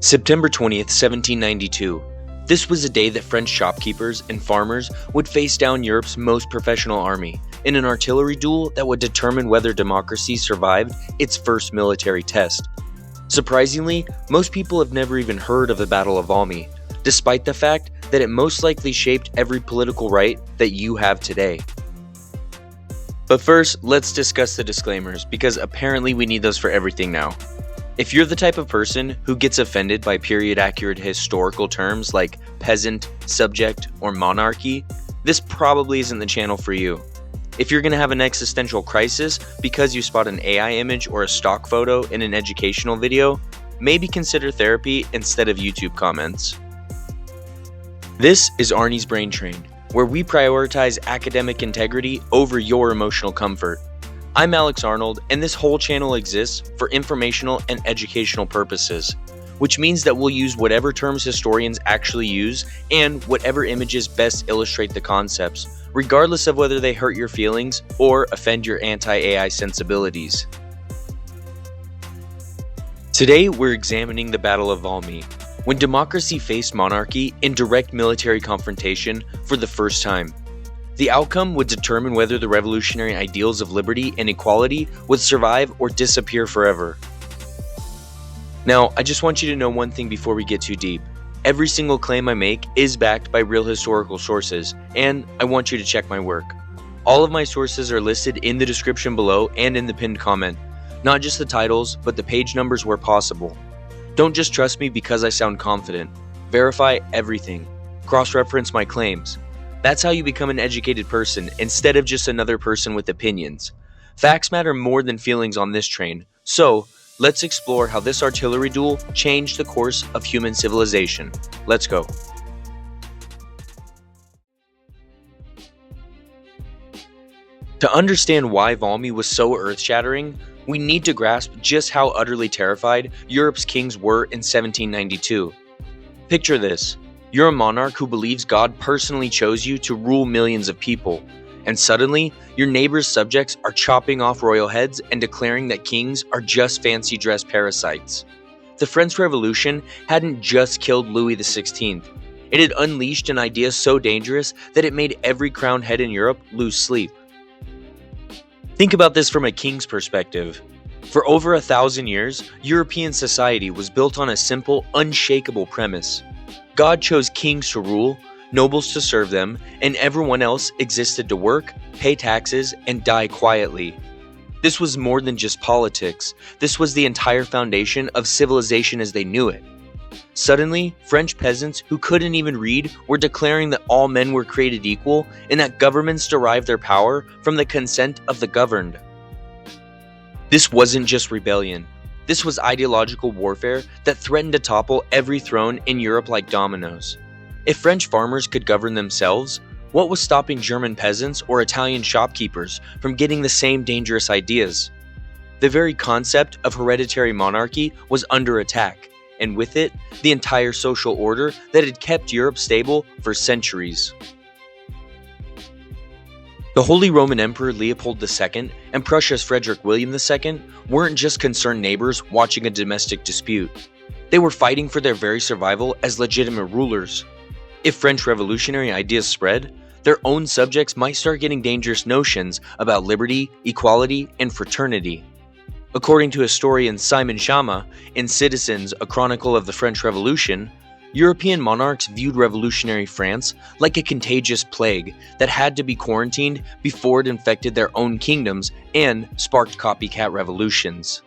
September 20th, 1792. This was a day that French shopkeepers and farmers would face down Europe's most professional army in an artillery duel that would determine whether democracy survived its first military test. Surprisingly, most people have never even heard of the Battle of Valmy, despite the fact that it most likely shaped every political right that you have today. But first, let's discuss the disclaimers, because apparently we need those for everything now. If you're the type of person who gets offended by period-accurate historical terms like peasant, subject, or monarchy, this probably isn't the channel for you. If you're going to have an existential crisis because you spot an AI image or a stock photo in an educational video, maybe consider therapy instead of YouTube comments. This is ARNIE'S Brain Train, where we prioritize academic integrity over your emotional comfort. I'm Alex Arnold, and this whole channel exists for informational and educational purposes, which means that we'll use whatever terms historians actually use and whatever images best illustrate the concepts, regardless of whether they hurt your feelings or offend your anti-AI sensibilities. Today, we're examining the Battle of Valmy, when democracy faced monarchy in direct military confrontation for the first time. The outcome would determine whether the revolutionary ideals of liberty and equality would survive or disappear forever. Now, I just want you to know one thing before we get too deep. Every single claim I make is backed by real historical sources, and I want you to check my work. All of my sources are listed in the description below and in the pinned comment. Not just the titles, but the page numbers where possible. Don't just trust me because I sound confident. Verify everything. Cross-reference my claims. That's how you become an educated person instead of just another person with opinions. Facts matter more than feelings on this train, so let's explore how this artillery duel changed the course of human civilization. Let's go. To understand why Valmy was so earth-shattering, we need to grasp just how utterly terrified Europe's kings were in 1792. Picture this. You're a monarch who believes God personally chose you to rule millions of people, and suddenly, your neighbor's subjects are chopping off royal heads and declaring that kings are just fancy-dressed parasites. The French Revolution hadn't just killed Louis XVI. It had unleashed an idea so dangerous that it made every crowned head in Europe lose sleep. Think about this from a king's perspective. For over 1,000 years, European society was built on a simple, unshakable premise. God chose kings to rule, nobles to serve them, and everyone else existed to work, pay taxes, and die quietly. This was more than just politics. This was the entire foundation of civilization as they knew it. Suddenly, French peasants who couldn't even read were declaring that all men were created equal and that governments derived their power from the consent of the governed. This wasn't just rebellion. This was ideological warfare that threatened to topple every throne in Europe like dominoes. If French farmers could govern themselves, what was stopping German peasants or Italian shopkeepers from getting the same dangerous ideas? The very concept of hereditary monarchy was under attack, and with it, the entire social order that had kept Europe stable for centuries. The Holy Roman Emperor Leopold II and Prussia's Frederick William II weren't just concerned neighbors watching a domestic dispute. They were fighting for their very survival as legitimate rulers. If French revolutionary ideas spread, their own subjects might start getting dangerous notions about liberty, equality, and fraternity. According to historian Simon Schama in Citizens, A Chronicle of the French Revolution, European monarchs viewed revolutionary France like a contagious plague that had to be quarantined before it infected their own kingdoms and sparked copycat revolutions.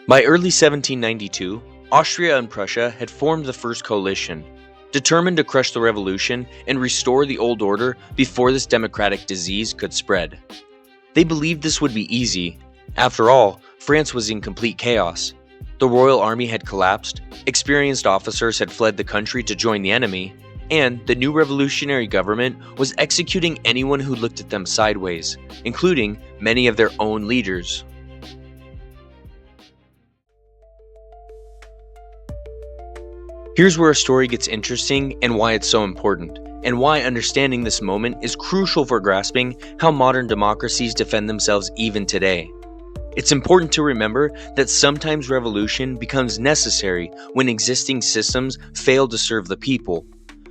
By early 1792, Austria and Prussia had formed the First Coalition, determined to crush the revolution and restore the old order before this democratic disease could spread. They believed this would be easy. After all, France was in complete chaos. The royal army had collapsed, experienced officers had fled the country to join the enemy, and the new revolutionary government was executing anyone who looked at them sideways, including many of their own leaders. Here's where a story gets interesting and why it's so important, and why understanding this moment is crucial for grasping how modern democracies defend themselves even today. It's important to remember that sometimes revolution becomes necessary when existing systems fail to serve the people,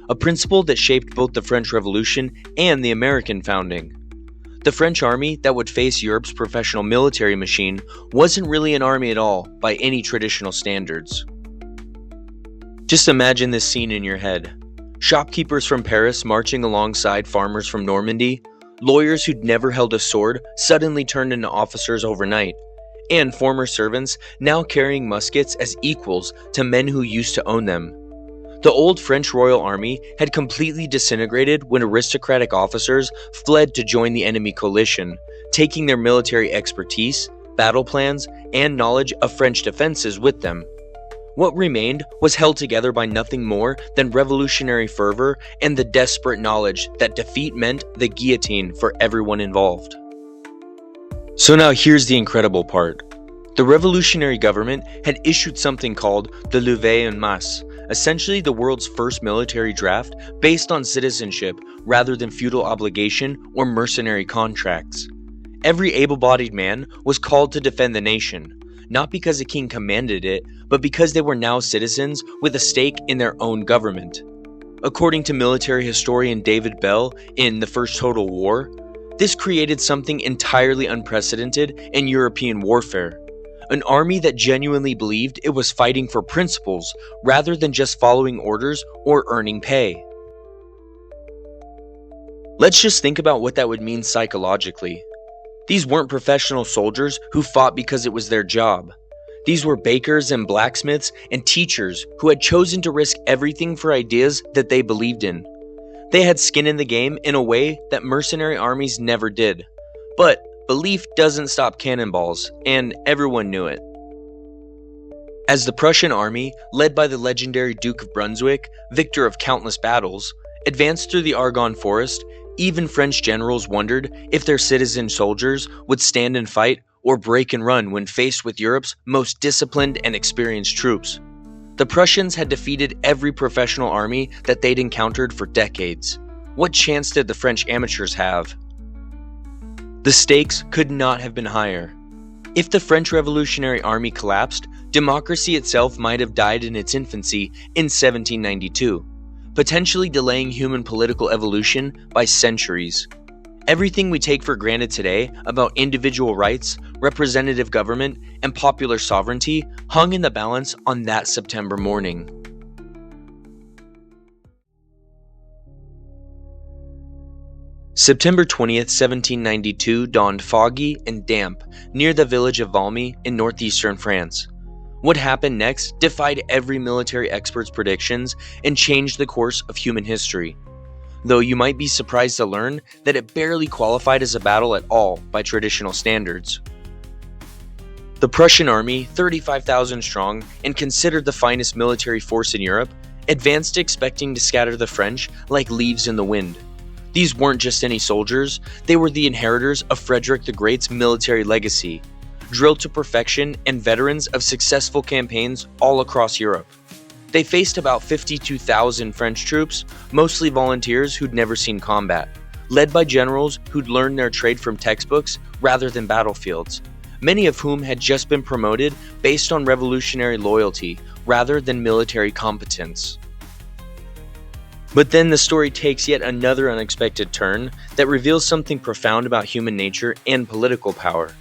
a principle that shaped both the French Revolution and the American founding. The French army that would face Europe's professional military machine wasn't really an army at all by any traditional standards. Just imagine this scene in your head. Shopkeepers from Paris marching alongside farmers from Normandy, lawyers who'd never held a sword suddenly turned into officers overnight, and former servants now carrying muskets as equals to men who used to own them. The old French royal army had completely disintegrated when aristocratic officers fled to join the enemy coalition, taking their military expertise, battle plans, and knowledge of French defenses with them. What remained was held together by nothing more than revolutionary fervor and the desperate knowledge that defeat meant the guillotine for everyone involved. So now here's the incredible part. The revolutionary government had issued something called the levée en masse, essentially the world's first military draft based on citizenship rather than feudal obligation or mercenary contracts. Every able-bodied man was called to defend the nation, not because a king commanded it, but because they were now citizens with a stake in their own government. According to military historian David Bell in The First Total War, this created something entirely unprecedented in European warfare. An army that genuinely believed it was fighting for principles rather than just following orders or earning pay. Let's just think about what that would mean psychologically. These weren't professional soldiers who fought because it was their job. These were bakers and blacksmiths and teachers who had chosen to risk everything for ideas that they believed in. They had skin in the game in a way that mercenary armies never did. But belief doesn't stop cannonballs, and everyone knew it. As the Prussian army, led by the legendary Duke of Brunswick, victor of countless battles, advanced through the Argonne Forest, even French generals wondered if their citizen soldiers would stand and fight or break and run when faced with Europe's most disciplined and experienced troops. The Prussians had defeated every professional army that they'd encountered for decades. What chance did the French amateurs have? The stakes could not have been higher. If the French Revolutionary Army collapsed, democracy itself might have died in its infancy in 1792, potentially delaying human political evolution by centuries. Everything we take for granted today about individual rights, representative government, and popular sovereignty hung in the balance on that September morning. September 20th, 1792 dawned foggy and damp near the village of Valmy in northeastern France. What happened next defied every military expert's predictions and changed the course of human history. Though you might be surprised to learn that it barely qualified as a battle at all by traditional standards. The Prussian army, 35,000 strong and considered the finest military force in Europe, advanced expecting to scatter the French like leaves in the wind. These weren't just any soldiers, they were the inheritors of Frederick the Great's military legacy, drilled to perfection and veterans of successful campaigns all across Europe. They faced about 52,000 French troops, mostly volunteers who'd never seen combat, led by generals who'd learned their trade from textbooks rather than battlefields, many of whom had just been promoted based on revolutionary loyalty rather than military competence. But then the story takes yet another unexpected turn that reveals something profound about human nature and political power.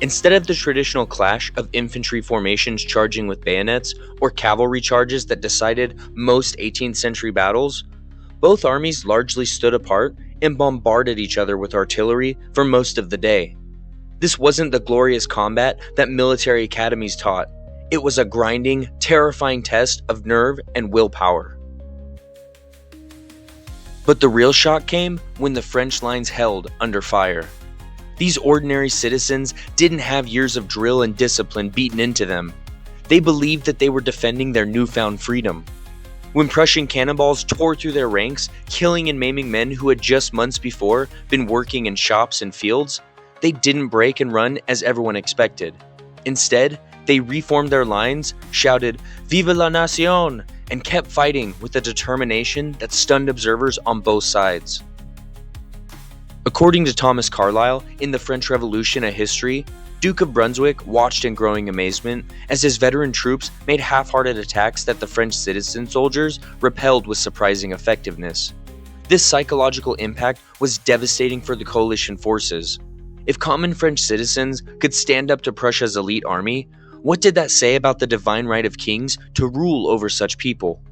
Instead of the traditional clash of infantry formations charging with bayonets or cavalry charges that decided most 18th century battles, both armies largely stood apart and bombarded each other with artillery for most of the day. This wasn't the glorious combat that military academies taught. It was a grinding, terrifying test of nerve and willpower. But the real shock came when the French lines held under fire. These ordinary citizens didn't have years of drill and discipline beaten into them. They believed that they were defending their newfound freedom. When Prussian cannonballs tore through their ranks, killing and maiming men who had just months before been working in shops and fields, they didn't break and run as everyone expected. Instead, they reformed their lines, shouted "Vive la Nation!" and kept fighting with a determination that stunned observers on both sides. According to Thomas Carlyle in The French Revolution: A History, Duke of Brunswick watched in growing amazement as his veteran troops made half-hearted attacks that the French citizen soldiers repelled with surprising effectiveness. This psychological impact was devastating for the coalition forces. If common French citizens could stand up to Prussia's elite army, what did that say about the divine right of kings to rule over such people?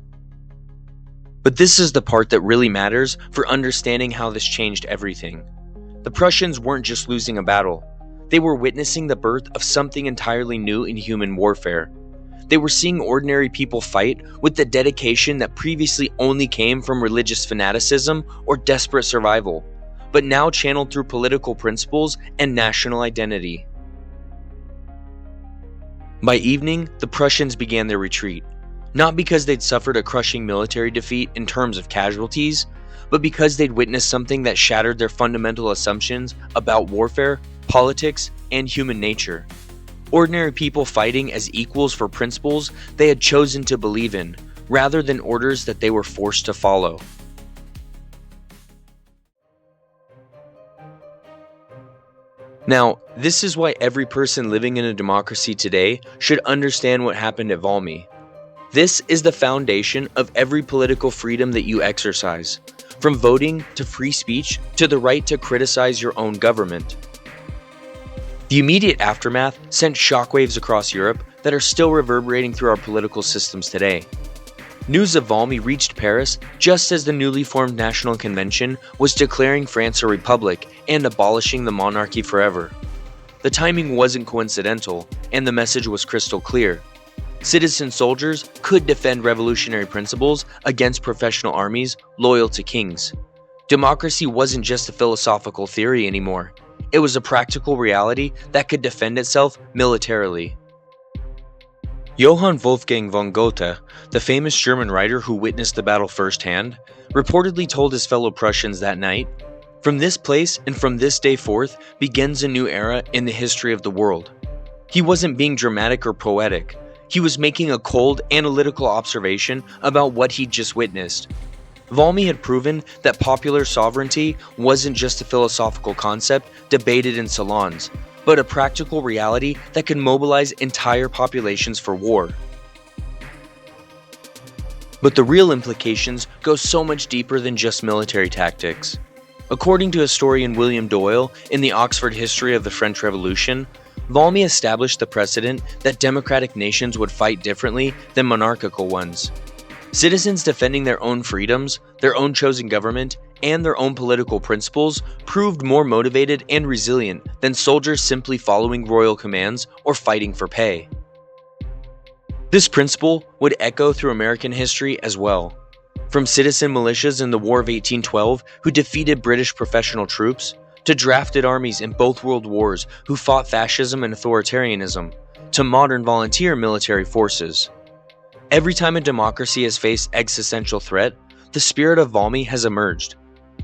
But this is the part that really matters for understanding how this changed everything. The Prussians weren't just losing a battle. They were witnessing the birth of something entirely new in human warfare. They were seeing ordinary people fight with the dedication that previously only came from religious fanaticism or desperate survival, but now channeled through political principles and national identity. By evening, the Prussians began their retreat, not because they'd suffered a crushing military defeat in terms of casualties, but because they'd witnessed something that shattered their fundamental assumptions about warfare, politics, and human nature. Ordinary people fighting as equals for principles they had chosen to believe in, rather than orders that they were forced to follow. Now, this is why every person living in a democracy today should understand what happened at Valmy. This is the foundation of every political freedom that you exercise, from voting to free speech to the right to criticize your own government. The immediate aftermath sent shockwaves across Europe that are still reverberating through our political systems today. News of Valmy reached Paris just as the newly formed National Convention was declaring France a republic and abolishing the monarchy forever. The timing wasn't coincidental, and the message was crystal clear. Citizen soldiers could defend revolutionary principles against professional armies loyal to kings. Democracy wasn't just a philosophical theory anymore. It was a practical reality that could defend itself militarily. Johann Wolfgang von Goethe, the famous German writer who witnessed the battle firsthand, reportedly told his fellow Prussians that night, "From this place and from this day forth begins a new era in the history of the world." He wasn't being dramatic or poetic. He was making a cold, analytical observation about what he'd just witnessed. Valmy had proven that popular sovereignty wasn't just a philosophical concept debated in salons, but a practical reality that could mobilize entire populations for war. But the real implications go so much deeper than just military tactics. According to historian William Doyle in the Oxford History of the French Revolution, Valmy established the precedent that democratic nations would fight differently than monarchical ones. Citizens defending their own freedoms, their own chosen government, and their own political principles proved more motivated and resilient than soldiers simply following royal commands or fighting for pay. This principle would echo through American history as well. From citizen militias in the War of 1812 who defeated British professional troops, to drafted armies in both world wars who fought fascism and authoritarianism, to modern volunteer military forces. Every time a democracy has faced existential threat, the spirit of Valmy has emerged.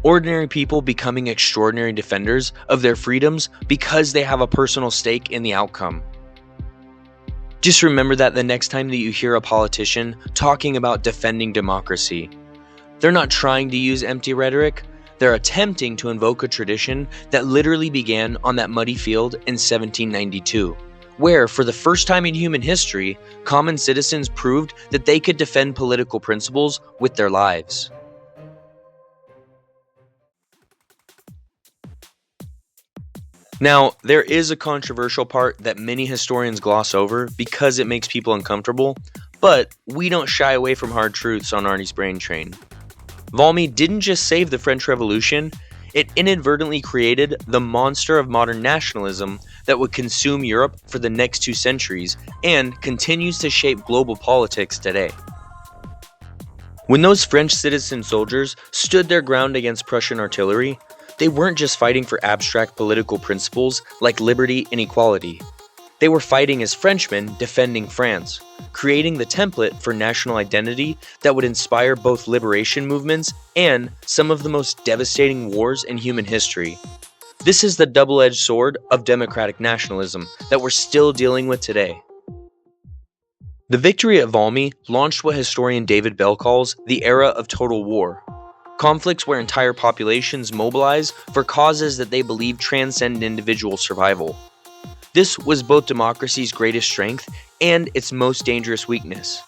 Ordinary people becoming extraordinary defenders of their freedoms because they have a personal stake in the outcome. Just remember that the next time that you hear a politician talking about defending democracy, they're not trying to use empty rhetoric, they're attempting to invoke a tradition that literally began on that muddy field in 1792. Where, for the first time in human history, common citizens proved that they could defend political principles with their lives. Now, there is a controversial part that many historians gloss over because it makes people uncomfortable, but we don't shy away from hard truths on ARNIE'S Brain Train. Valmy didn't just save the French Revolution, it inadvertently created the monster of modern nationalism that would consume Europe for the next 2 centuries and continues to shape global politics today. When those French citizen soldiers stood their ground against Prussian artillery, they weren't just fighting for abstract political principles like liberty and equality. They were fighting as Frenchmen defending France, creating the template for national identity that would inspire both liberation movements and some of the most devastating wars in human history. This is the double-edged sword of democratic nationalism that we're still dealing with today. The victory at Valmy launched what historian David Bell calls the era of total war. Conflicts where entire populations mobilize for causes that they believe transcend individual survival. This was both democracy's greatest strength and its most dangerous weakness.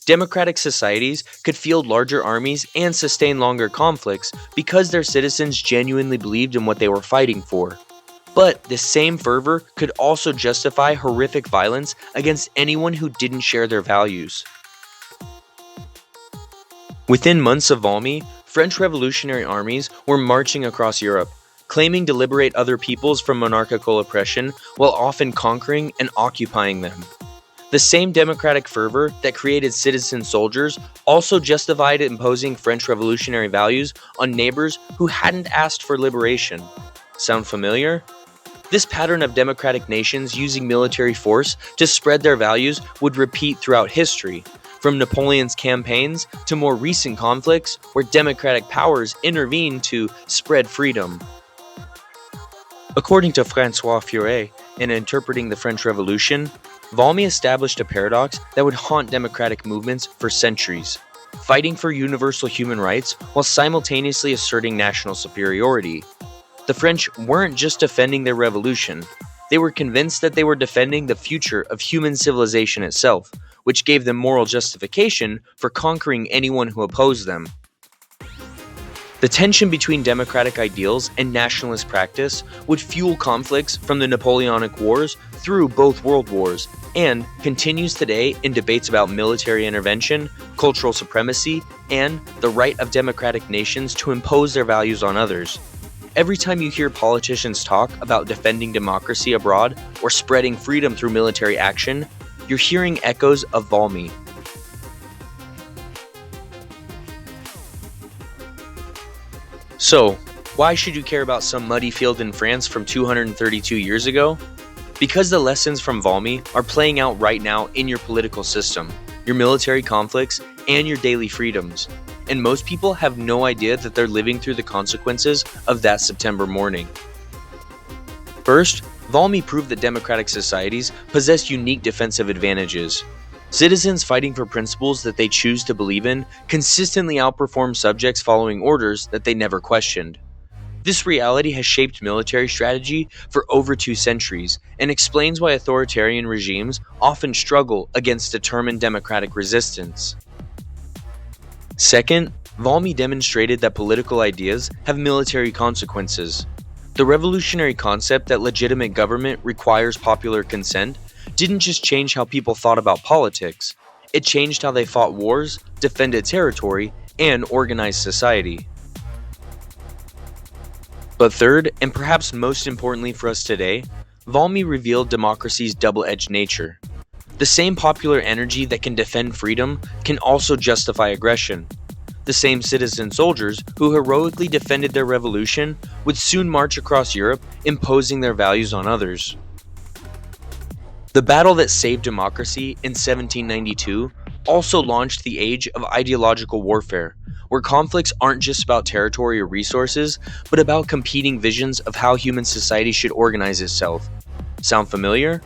Democratic societies could field larger armies and sustain longer conflicts because their citizens genuinely believed in what they were fighting for. But this same fervor could also justify horrific violence against anyone who didn't share their values. Within months of Valmy, French revolutionary armies were marching across Europe, claiming to liberate other peoples from monarchical oppression while often conquering and occupying them. The same democratic fervor that created citizen soldiers also justified imposing French revolutionary values on neighbors who hadn't asked for liberation. Sound familiar? This pattern of democratic nations using military force to spread their values would repeat throughout history, from Napoleon's campaigns to more recent conflicts where democratic powers intervened to spread freedom. According to François Furet, in interpreting the French Revolution, Valmy established a paradox that would haunt democratic movements for centuries, fighting for universal human rights while simultaneously asserting national superiority. The French weren't just defending their revolution, they were convinced that they were defending the future of human civilization itself, which gave them moral justification for conquering anyone who opposed them. The tension between democratic ideals and nationalist practice would fuel conflicts from the Napoleonic Wars through both world wars, and continues today in debates about military intervention, cultural supremacy, and the right of democratic nations to impose their values on others. Every time you hear politicians talk about defending democracy abroad or spreading freedom through military action, you're hearing echoes of Valmy. So, why should you care about some muddy field in France from 232 years ago? Because the lessons from Valmy are playing out right now in your political system, your military conflicts, and your daily freedoms. And most people have no idea that they're living through the consequences of that September morning. First, Valmy proved that democratic societies possess unique defensive advantages. Citizens fighting for principles that they choose to believe in consistently outperform subjects following orders that they never questioned. This reality has shaped military strategy for over 2 centuries and explains why authoritarian regimes often struggle against determined democratic resistance. Second, Valmy demonstrated that political ideas have military consequences. The revolutionary concept that legitimate government requires popular consent didn't just change how people thought about politics, it changed how they fought wars, defended territory, and organized society. But third, and perhaps most importantly for us today, Valmy revealed democracy's double-edged nature. The same popular energy that can defend freedom can also justify aggression. The same citizen soldiers who heroically defended their revolution would soon march across Europe, imposing their values on others. The battle that saved democracy in 1792 also launched the age of ideological warfare, where conflicts aren't just about territory or resources, but about competing visions of how human society should organize itself. Sound familiar?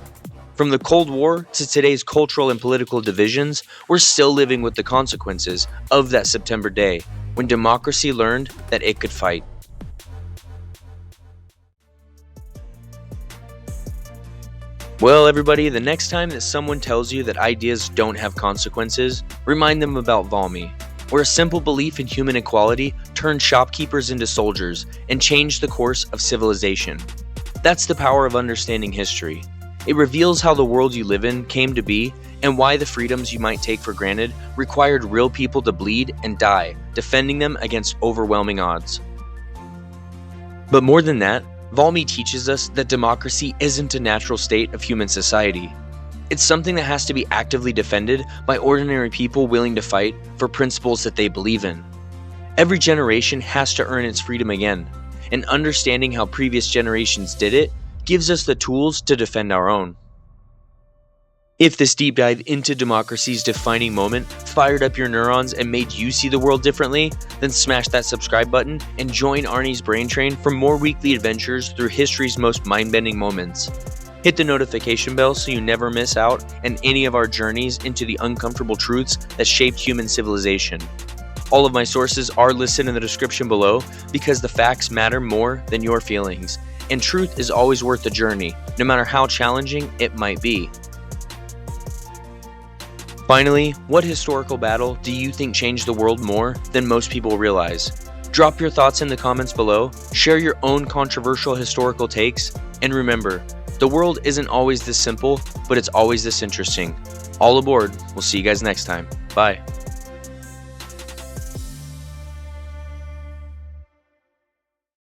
From the Cold War to today's cultural and political divisions, we're still living with the consequences of that September day, when democracy learned that it could fight. Well, everybody, the next time that someone tells you that ideas don't have consequences, remind them about Valmy, where a simple belief in human equality turned shopkeepers into soldiers and changed the course of civilization. That's the power of understanding history. It reveals how the world you live in came to be and why the freedoms you might take for granted required real people to bleed and die, defending them against overwhelming odds. But more than that, Valmy teaches us that democracy isn't a natural state of human society. It's something that has to be actively defended by ordinary people willing to fight for principles that they believe in. Every generation has to earn its freedom again, and understanding how previous generations did it gives us the tools to defend our own. If this deep dive into democracy's defining moment fired up your neurons and made you see the world differently, then smash that subscribe button and join ARNIE'S Brain Train for more weekly adventures through history's most mind-bending moments. Hit the notification bell so you never miss out on any of our journeys into the uncomfortable truths that shaped human civilization. All of my sources are listed in the description below because the facts matter more than your feelings. and truth is always worth the journey, no matter how challenging it might be. Finally, what historical battle do you think changed the world more than most people realize? Drop your thoughts in the comments below, share your own controversial historical takes, and remember, the world isn't always this simple, but it's always this interesting. All aboard. We'll see you guys next time. Bye.